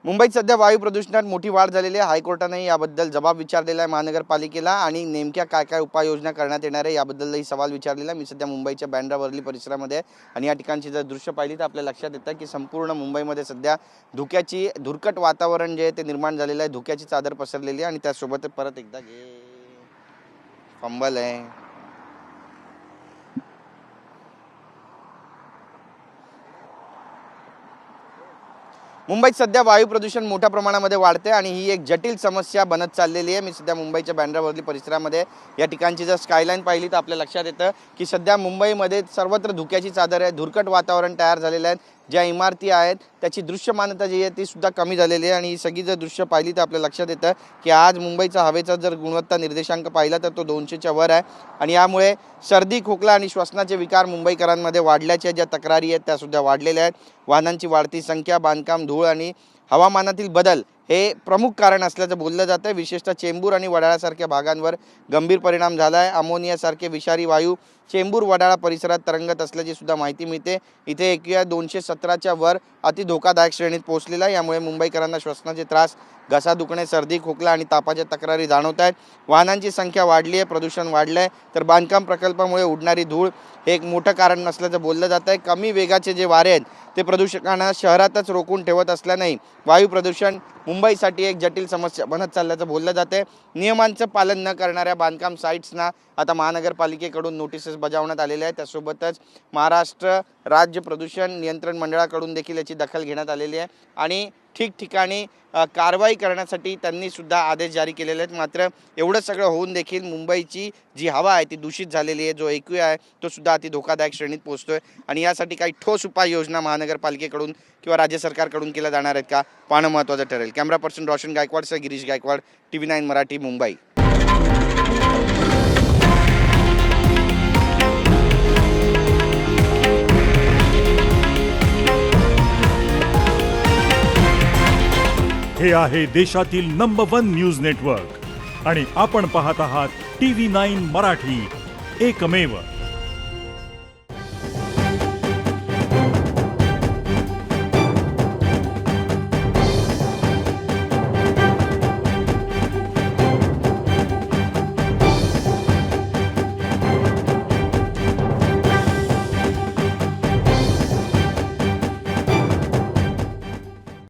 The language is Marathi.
मुंबईत सध्या वायू प्रदूषणात मोठी वाढ झालेली आहे। हायकोर्टाने याबद्दल जबाब विचारलेला आहे महानगरपालिकेला आणि नेमक्या काय काय उपाययोजना करण्यात येणार आहे याबद्दलही सवाल विचारलेला आहे। मी सध्या मुंबईच्या बँड्रा वर्ली परिसरामध्ये आणि या ठिकाणची जर दृश्य पाहिली तर आपल्या लक्षात येतं की संपूर्ण मुंबईमध्ये सध्या धुक्याची वातावरण जे आहे ते निर्माण झालेलं आहे। धुक्याची चादर पसरलेली आहे आणि त्यासोबत परत एकदा फंबल आहे। मुंबईत सध्या वायू प्रदूषण मोठ्या प्रमाणामध्ये वाढते आणि ही एक जटिल समस्या बनत चाललेली आहे। मी सध्या मुंबईच्या बँड्रा वर्ली परिसरामध्ये या ठिकाणची जर स्कायलाईन पाहिली तर आपल्या लक्षात येतं की सध्या मुंबईमध्ये सर्वत्र धुक्याची चादर आहे। धुरकट वातावरण तयार झालेलं आहे। ज्या इमारती आहेत त्याची दृश्यमानता जी आहे ती सुद्धा कमी झालेली आहे आणि ही सगळी जर दृश्य पाहिली तर आपल्या लक्षात येतं की आज मुंबईचा हवेचा जर गुणवत्ता निर्देशांक पाहिला तर तो 200च्या वर आहे आणि यामुळे सर्दी, खोकला आणि श्वसनाचे विकार मुंबईकरांमध्ये वाढल्याच्या ज्या तक्रारी आहेत त्या सुद्धा वाढलेल्या आहेत। वाहनांची वाढती संख्या, बांधकाम, धूळ आणि हवामानातील बदल हे प्रमुख कारण असल्याचं बोललं जातं आहे। विशेषतः चेंबूर आणि वडाळ्यासारख्या भागांवर गंभीर परिणाम झाला आहे। अमोनियासारखे विषारी वायू चेंबूर वडाळा परिसरात तरंगत असल्याची सुद्धा माहिती मिळते। इथे एकूण 217च्या वर अति धोकादायक श्रेणीत पोहोचलेला आहे। यामुळे मुंबईकरांना श्वसनाचे त्रास, घसा दुखणे, सर्दी, खोकला आणि तापाच्या तक्रारी जाणवत आहेत। वाहनांची संख्या वाढली आहे, प्रदूषण वाढलं आहे, तर बांधकाम प्रकल्पामुळे उडणारी धूळ हे एक मोठं कारण नसल्याचं बोललं जातं आहे। कमी वेगाचे जे वारे आहेत ते प्रदूषकांना शहरातच रोखून ठेवत असल्याने वायू प्रदूषण मुंबईसाठी एक जटिल समस्या बनत चालल्याचं बोललं जाते। नियमांचं पालन न करणाऱ्या बांधकाम साईट्सना आता महानगरपालिकेकडून नोटिसेस बजावण्यात आलेल्या आहेत। त्यासोबतच महाराष्ट्र राज्य प्रदूषण नियंत्रण मंडळाकडून देखील याची दखल घेण्यात आलेली आहे आणि ठिकठिकाणी कारवाई करण्यासाठी त्यांनी सुद्धा आदेश जारी केलेले आहेत। मात्र एवढं सगळं होऊन देखील मुंबईची जी हवा आहे ती दूषित झालेली आहे। जो EQ आहे तो सुद्धा अति धोकादायक श्रेणीत पोहोचतोय आणि यासाठी काही ठोस उपाययोजना महानगरपालिकेकडून किंवा राज्य सरकारकडून केल्या जाणार आहेत का पाहणं महत्त्वाचं ठरेल। कॅमेरा पर्सन रोशन गायकवाडसह गिरीश गायकवाड, TV9 मराठी, मुंबई। हे आहे देशातील नंबर 1 न्यूज नेटवर्क आणि आपण पाहत आहात TV9 मराठी, एकमेव।